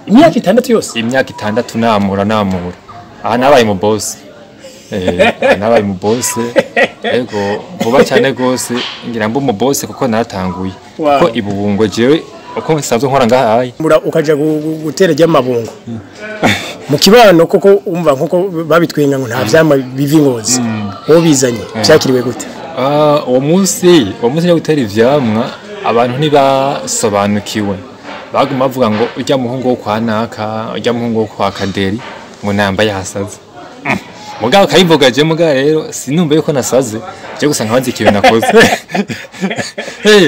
imyaka 6 yose imyaka 6 namura aha nabaye mu boss nabaye mu boss ego vuba cyane gose ngira mbo mu boss kuko naratanguye kuko ibubungo jewe uko nsanzwe nkora ngahaye mura ukaja gutera ry'amabungo mu kibano koko umva nkuko babitwenga ngo nta vyama bivi ngozi wo bizanye byakiriwe gute uwo munsi yo gutera ivyamwa abantu ntibasobanukiwe baguma bavuga ngo ujya muhungu wo kwa naka ujya muhungu wo kwa Kaderi ngo nambaye hasaze mugabo kayivuga je mugabo rero sinumva yuko nasaze je gusa nkabanze ikiwe nakoze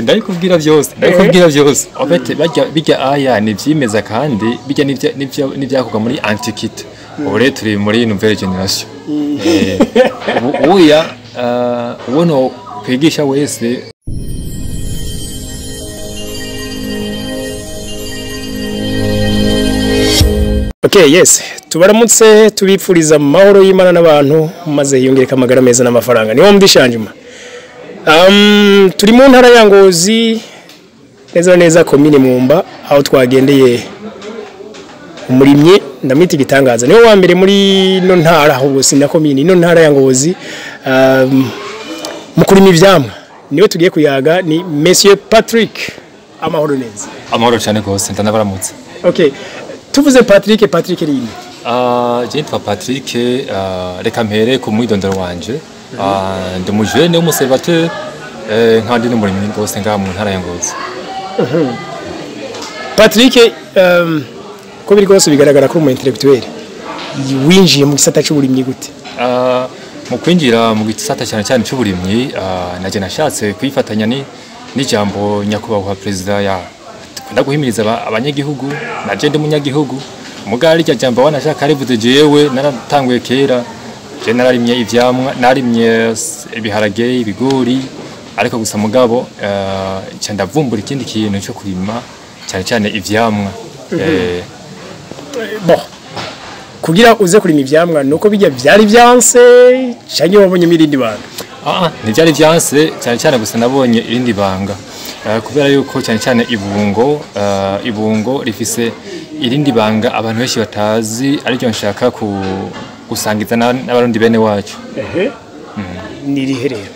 ndabikubwira byose obete bijya aya ni vyimeza kandi bijya n'ivyakorwa muri antiquite ubu rero turi muri nouvelle generation uya ubono kwigisha wese Okay, yes. Tubaramutse tubipfuriza amahoro y'Imana n'abantu maze hiyongereka amagara meza n'amafaranga. Niho mbishanjuma. Turi mu ntara ya Ngozi neza komine Mumba aho twagendeye umurimyi ndamwita igitangaza. Niho wa mbere muri no ntara aho na komine no ntara ya Ngozi mukurima ivyamwa. Niwe tugiye kuyaga ni Monsieur Patrick amahoro neza. Amahoro cyane gose ndanabaramutse. Okay. Tuvuze Patrick rini je ntwa Patrick reka mpere ku mwidondoro wanje ndi mujene w'umuservateur nkandi n'umurimyi gose ngaha mu ntara ya Ngozi. Patrick ko biri gose bigaragara ko mu intellectuel winjiye mu gisata cy'uburimyi gute mu kwinjira mu gisata cyane cy'uburimyi naje nashatse kwifatanya n'ijambo nyakubahwa president ya ndaguhimiriza abanyagihugu naje ndi munyagihugu mugari rya jambo wanashaka rivuze jewe naratanguye kera je nararimye ivyamwa narimye ibiharage ibigori ariko gusa mugabo cya ndavumbura ikindi kintu cyo kurima cyane ivyamwa bon kugira uze kurima ivyamwa nuko bijya byari byanse cyanye wabonye mirindi banga ni byari byanse cyane gusa nabonye irindi banga kubera yuko cyane ibungo rifise irindi banga abantu benshi batazi ariko nshaka gusangiza n'abarundi bene wacu ni riherero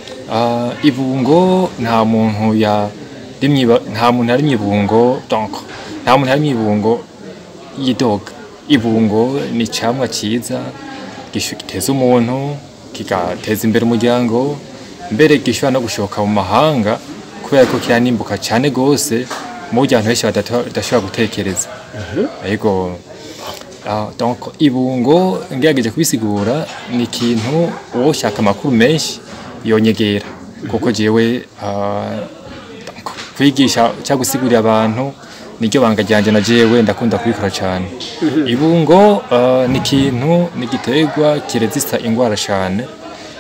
ibungo nta muntu yarimye ibungo donc nta muntu yarimye ibungo yidoga ibungo ni camwa ciza giteza umuntu kigateza imbere umuryango mbere gishobora no gushoka mu mahanga kubera ko kiranimbuka cyane gose mu buryo abantu benshi badashobora gutekereza ariko donc ibungo ngerageje kubisigura ni ikintu woshaka amakuru menshi yonyegera kuko jewe kwigisha cyangwa gusigurira abantu niryo banga ryanje na jewe ndakunda kubikora cyane ibungo ni ikintu nigiterwa kiresista ingwara cyane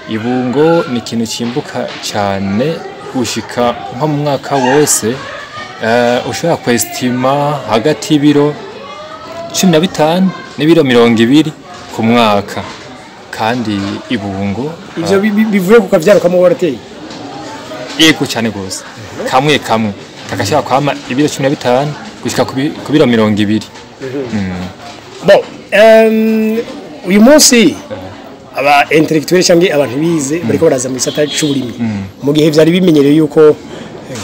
ibungo ni ikintu kimbuka cyane gushika nko mu mwaka wose ushobora kwestima hagati y'ibiro 15 n'ibiro 20 ku mwaka kandi ibungo ivyo bivuye ku kavyaro kamwe warateye yego cyane gose kamwe takashaka kwama ibiro 15 gushika ku biro 20 bon uyu munsi aba intellectuel cyangwa abantu bize bariko baraza mu gisata cy'uburimyi mu gihe byari bimenyereye yuko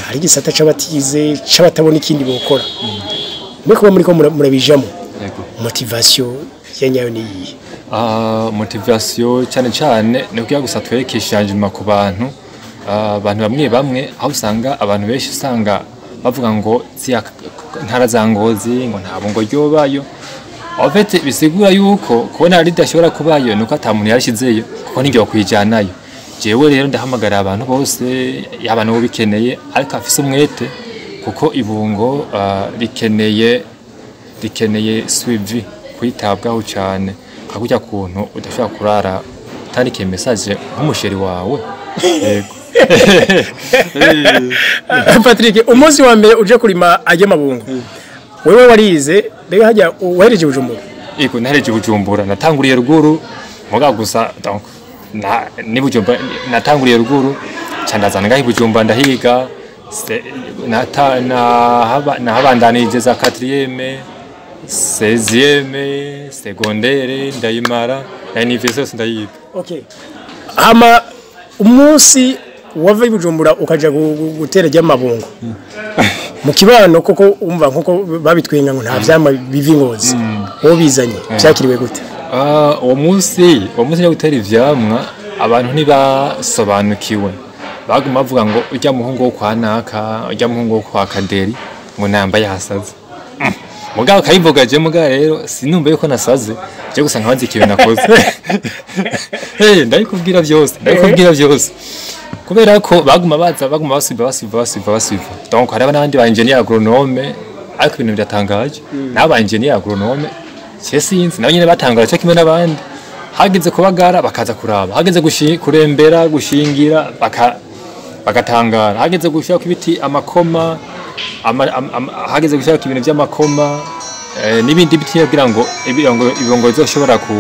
hari gisata c'abatize c'abatabona ikindi bokora mweko muri ko murabijamo motivation yanyayo ni iyi motivation cyane no kuya gusa twerekeshanje ku bantu bamwe aho usanga abantu benshi usanga bavuga ngo ntara za Ngozi ngo ntabwo ngo ryobayo Ofete bisigura yuko kubona ridashobora kubayo nuko atamuntu yarashizeyo kuko ningyo kwijanayo jewe rero ndahamagara abantu bose y'abantu bo bikeneye ariko afise umwete kuko ibungo rikeneye suivi kwitabwaho cyane kakujya kuntu udashobora kurara tandike message nk'umusheri wawe yego Patrick umunsi wa mbere uje kurima aje mabungo wewe warize bega hajya uhereje Bujumbura iko nahereje Bujumbura natanguriye ruguru muga gusa donc ni Bujumbura natanguriye ruguru cyandazana ngahi Bujumbura ndahiga na habandanije za 4e 16e secondaire ndayimara na université ndayiga. Okay. Ama umunsi wava i Bujumbura ukaja gutera ry'amabungo. Mu kibano koko umva nkuko babitwenga ngo nta vyama bivi Ngozi. Wo bizanye byakiriwe gute? Uwo munsi yo gutera ivyamwa abantu ntibasobanukiwe. Baguma bavuga ngo ujya muhungu wo kwa naka, ujya muhungu wo kwa Kaderi ngo namba yasaze. Mugabo kayivugaje mugabo rero sinumva yuko nasaze je gusa nkabazi ikiwe nakoze. Ndabikubwira byose. Kubera ko baguma basiba. Donc hari abandi ba engineer agronome ariko ibintu byatangaje. N'aba engineer agronome sinzi nabo nyene batangaje cyo kimwe n'abandi. Hageze kubagara bakaza kuraba. Hageze kurembera gushingira bagatangara. Hageze gushaka ibiti amakoma hageze gushaka ibintu by'amakoma n'ibindi biti kugira ngo ibongo zoshobora ku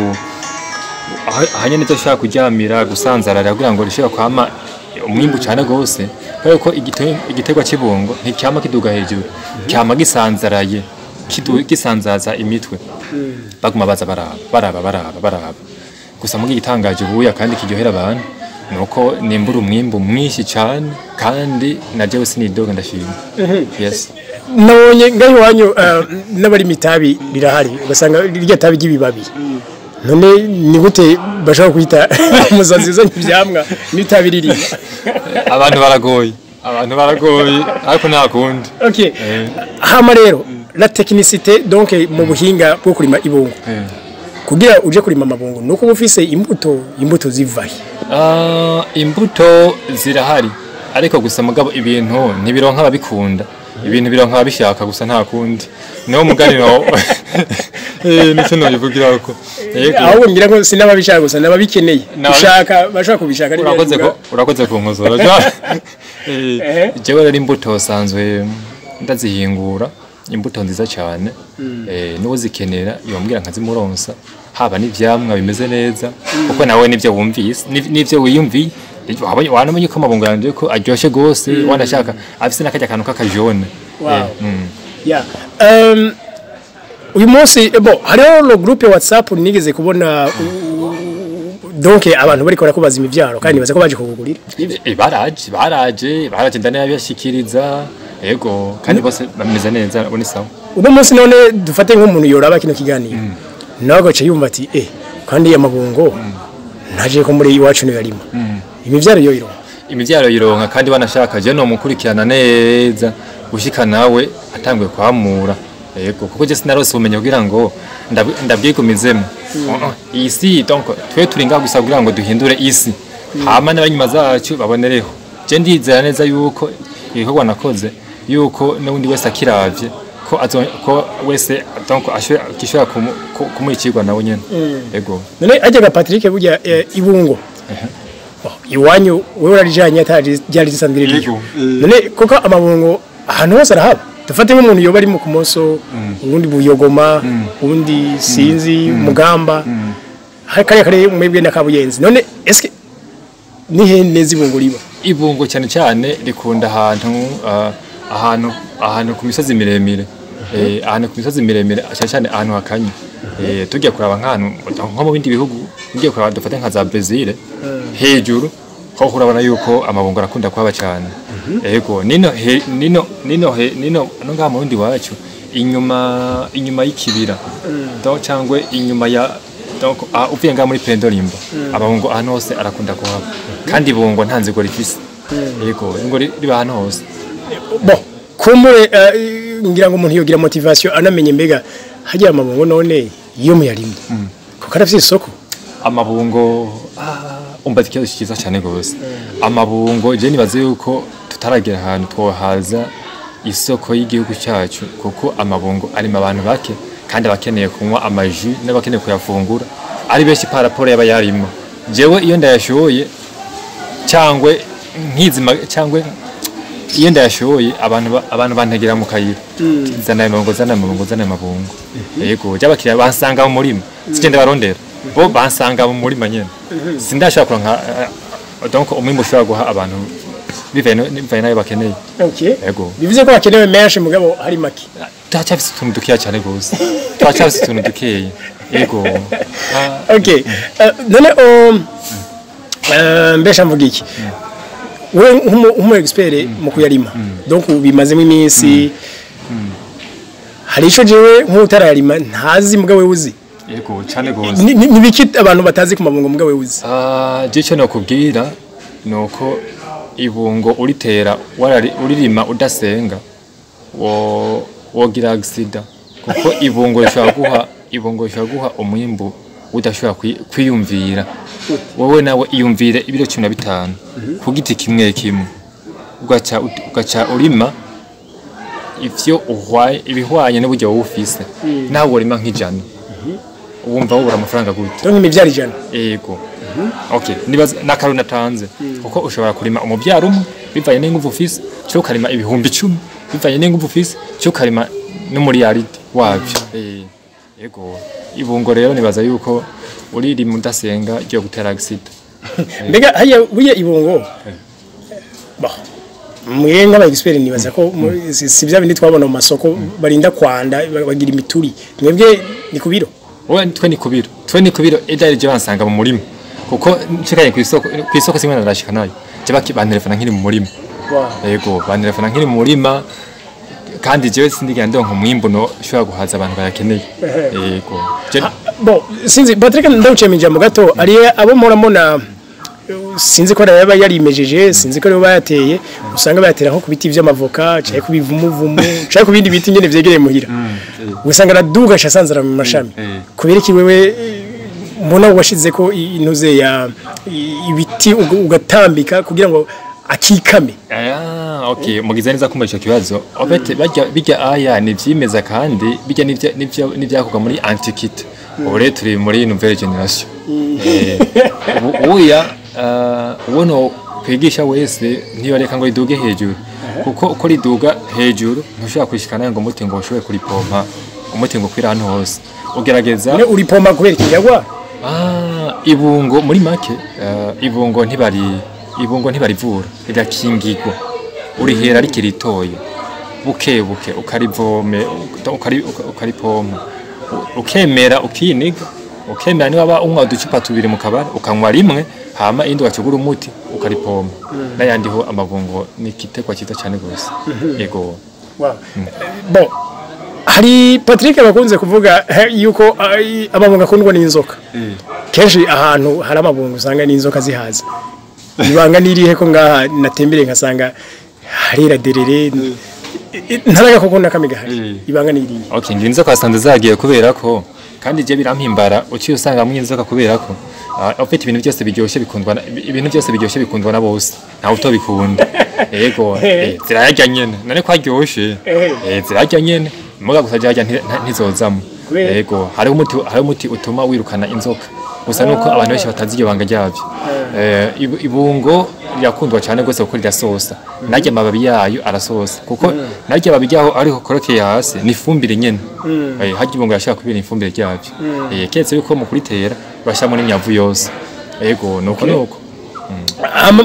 hanyene zoshaka kuryamira gusanzarara kugira ngo rishobora kwama umwimbu cyane gose kuko igiterwa cy'ibongo nticyama kiduga hejuru cyama gisanzaraye gisanzaza imitwe baguma baza baraba gusa mu gitangaje buya kandi kiryohera abantu nuko nimbura umwimbu mwinshi cyane kandi naje sinidoga ndashima. Yes. Nabonye ngaho wanyu n'abari mitabi rirahari ugasanga irya tabi ry'ibibabi. None ni gute bashaka kwita muzazi zo ivyamwa n'itabi riri? Abantu baragoye ariko nta kundi. Okay. Hama rero la technicité donc mu buhinga bwo kurima ibungo. Kugira uje kurima amabungo nuko bufise imbuto zivahe. Imbuto zirahari ariko gusa mugabo ibintu ntibironka babikunda. Ibintu bironka babishaka gusa nta kundi. No muganiro nico no yivugira ko. Aho ngira ngo sinababishaka gusa nababikeneye. Ushaka bashaka kubishaka ari urakoze ku nkuzora. Jewe rero imbuto sanzwe ndazihingura imbuto nziza cyane n'uwo zikenera yombwira nkazimuronsa haba n'ivyamwa bimeze neza kuko nawe nivyo wumvise nivyo wiyumviye wanamenye ko amabungo yanje ko aryoshe gose wanashaka afise nakajya kantu kakajone. Uyu munsi hariho no groupe WhatsApp nigeze kubona donc abantu bariko barakubaza imivyaro kandi baza ko baje kugugurira baraje ndane yabashikiriza ego kandi bose bameze neza bone sawa. Uno munsi none dufate nk'umuntu yoraba kino kiganiro nago cyo yumva ati kandi amabungo ntaje ko muri iwacu no yarima imivyaro yironka kandi banashaka je no mukurikirana neza gushika nawe atangwe kwamura ego kuko je sinarose umenye kugira ngo ndabwigumizemo isi donc twe turinga gusa kugira ngo duhindure isi hama n'abanyuma zacu babonereho je ndizera neza yuko ibikorwa nakoze yuko n'undi wese akiravye ko wese donc ashobora kumurikirwa nawe nyene. Ego none ajyaga Patrick burya ibungo iwanyu wewe urarijanye ryari risandire ryo none koko amabungo ahantu hose arahaba dufate nk'umuntu yoba ari mu kumoso ubundi buyogoma ubundi sinzi mugamba kare mwebwe nakabuyenzi none eske nihe zibungo riba ibungo cyane rikunda ahantu ku misozi miremire ahantu ku misozi miremire cyane ahantu hakanye tujya kuraba nk'ahantu nko mu bindi bihugu tugiye kuraba dufate nka za Brazil hejuru ho urabona yuko amabungo arakunda kwaba cyane. Ego nino ngaha mu rundi wacu inyuma y'ikibira donc cyangwe inyuma ya donc uvuye ngaha muri Pendolimba amabungo ahantu hose arakunda kuhaba kandi ibungo ntanzigo rifise. Ego ngo riba ahantu hose kumure ngira ngo umuntu yogira motivation anamenye mbega hagira amabungo none iyo muyarimye ko karafise isoko amabungo umva ikibazo cyiza cyane gose amabungo je nibaze yuko tutaragera ahantu twohaza isoko y'igihugu cyacu kuko amabungo ari mu abantu bake kandi bakeneye kunywa amaji n'abakeneye kuyafungura ari benshi paraporo yaba yarimo jewe iyo ndayashoye cyangwe nkizima cyangwe iyo ndayashoye abantu bantegera mu kayira zana amabungo yego j'abakiriya bansanga mu murima sigende barondera bo bansanga mu murima nyene sindashaka nka donc umwimbo ushobora guha abantu bivaye nayo bakeneye. Okay. Yego. Bivuze ko bakenewe menshi mugabo hari make. Twacyafise utuntu dukeya cyane gose. Twacyafise utuntu dukeya. Yego. Okay. None mbesha mvuga iki? Wewe nk'umu expert mu kuyarima. Donc bimazemo iminsi. Hari ico jewe nk'utararima ntazi mugabo wewe uzi. Yego cyane gose. Ni biki abantu batazi ku mabungo mugabo wewe uzi? Je cyo nakubwira nuko ibungo uritera uririma udasenga wogira accident kuko ibungo rishobora guha umwimbu udashobora kwiyumvira wowe nawe iyumvire ibiro 15 ku giti kimwe ugaca urima ivyo ibihwanye n'uburyo wowe ufise nawe urima nk'ijana wumva wubura amafaranga gute donc imivyaro ijana yego okay nibaza nakaru natanze kuko ushobora kurima umuvyaro umwe bivaye n'inguvu ufise cyo karima ibihumbi 10 bivaye n'inguvu ufise cyo karima no muri yaridi wavyo yego ibungo rero nibaza yuko uriri mudasenga ryo gutera accident mbega haya buye ibungo bah mwe nk'aba expert nibaza ko si bya bindi twabona mu masoko barinda kwanda bagira imituri mwebwe ni kubiro oya twe ni kubiro edari je bansanga mu murima kuko nshikaye ku isoko simwe narashika nayo je bakibantelefona nkiri mu murima yego bantelefona nkiri mu murima kandi jewe sindigira ndonka mwimbo no shobora guhaza abantu bayakeneye yego bon sinzi Patrick ndawucemije mu gato ari abo muramona sinzi ko yaba yarimejeje sinzi ko bayateye usanga bayatera nko kubiti vy'amavoka cyaye kubivumuvumu cyaye kubindi biti nyene vyegereye muhira usanga raduga shasanzara mu mashami kubera iki wewe mbona washize ko intuze ya ibiti ugatambika kugira ngo akikame okay mugize neza kumva ico kibazo obete bijya aya ni vyimeza kandi bijya nivyakoga muri antiquite ore turi muri nouvelle generation uya uwono kwigisha wese ntiyoreka ngo riduge hejuru kuko uko riduga hejuru ntushobora kwishikana ngo umuti ngo ushobe kuri pompa umuti ngo kwira hano hose ugerageza uri pompa kubera ikiyagwa ibungo muri make ibungo ntibarivura rirakingirwa urihera rikiritoye buke ukarivome ukaripompa ukemera ukiniga ukemera niba aba umwa uducupa tubiri mu kabari ukanywa rimwe hama indi wacugura umuti ukaripompa n'ayandi ho amabungo ni kitekwa cyiza cyane gose yego bon hari Patrick bakunze kuvuga yuko amabungo akundwa n'inzoka kenshi ahantu hari amabungo usanga n'inzoka zihaza ibanga nirihe ko ngaha natembere nkasanga harira derere ntaraga koko nakamiga hari ibanga nirihe okay nginzo kwasanze zagiye kubera ko kandi je birampimbara uciye usanga mu inzoka kubera ko ufite ibintu byose biryoshye bikundwa na bose nta utobikunda yego zirajya nyene none kwaryoshe zirajya nyene muga gusajya ntizozamo yego hari umuti utuma wirukana inzoka gusa nuko abantu benshi batazi iryo banga ryavyo ibungo rirakundwa cyane gose kuko rirasosa naryo amababi yayo arasosa kuko naryo amababi yaho ariko korokeye hasi ni ifumbire nyene haje ibungo yashaka kubira ifumbire ryavyo ketse yuko mu kuritera bashamo n'imyavu yose yego nuko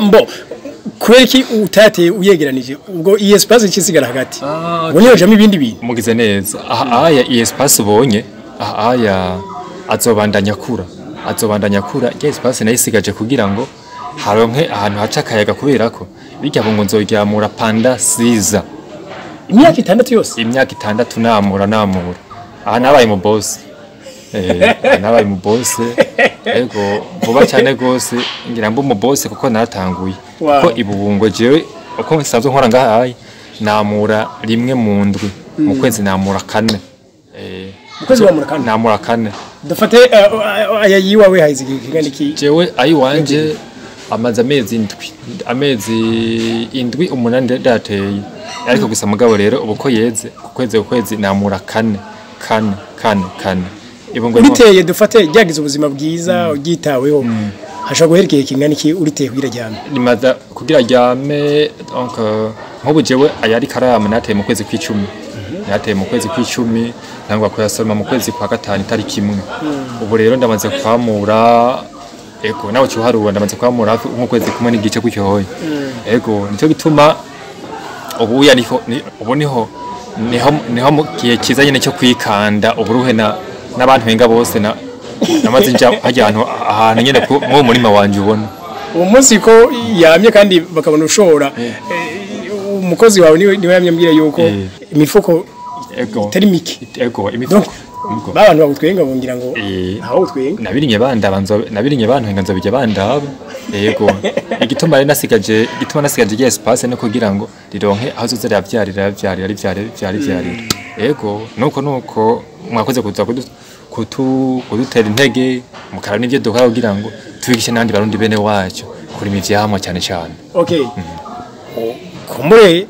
mbo kubera ki utateye uyegeranije ubwo iyi espace ikisigara hagati ubonye jamo ibindi bintu mugize neza aya iyi espace ubonye aya azobandanya kura ya espace nayisigaje kugira ngo haronke ahantu haca akayaga kubera ko bijya bungo nzoryamura panda siza imyaka 6 yose imyaka 6 namura aha nabaye mu boss nabaye mu boss ego vuba cyane gose ngira mbo mu boss kuko natanguye ko ibubungo jewe uko nsanzwe nkora ngahaye namura rimwe mu ndwi mu kwezi namura 4 ukwezi wa murakane namura 4 dufate ayayiwa we haizi kiganiki jewe ayi wanje amaze amezi indwi umunani dateye ariko gusa mugabo rero ubuko yeze kukwezi namura 4 ibungo uriteye dufate ryagize ubuzima bwiza ugitaweho hashaka guherekeye kinganiki uriteye kwirajyame nimaza kugira ryame donc nkubu jewe ayari karama nateye mu kwezi kw'icumi nateye mu kwezi kw'icumi nangwa kuyasoma mu kwezi kwa gatanu tariki imwe ubu rero ndamaze kwamura ego nawe cyuharuwe ndamaze kwamura hafi umukwezi kumwe n'igice gutyohoye ego nicyo gituma ubu ya niho mu gihe kiza nyine cyo kwikanda uburuhe n'abantu benga bose namaze nja hajya ahantu nyine mu murima wanje ubona uwo munsi ko yamye kandi bakabona ushora umukozi wawe niwe yamyambwira yuko imifuko itari mike ego imifuko babantu bagutwenga bongira ngo hawo utwenga nabirinye bantu nganzo bijya bandaba yego igituma ari nasigaje giye espace no kugira ngo rironke aho zozera yavyarira yego nuko mwakoze kuza kudutera intege mukara n'ivyo dukora kugira ngo tubigishe nandi barundi bene wacu kuri imivyamwa cyane cyane okay kumure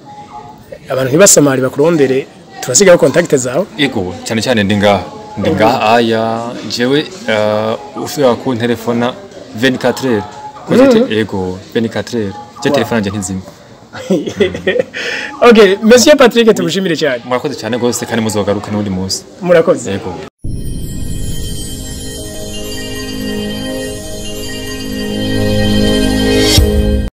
abantu ntibasamari bakurondere turasigaho contact zawe yego cyane ndi ngaha aya jewe ushobora ku telefona 24 yego 24 je telefone nje ntizimwe okay monsieur Patrick tumushimire cyane murakoze cyane gose kandi muzogaruka n'undi munsi murakoze yego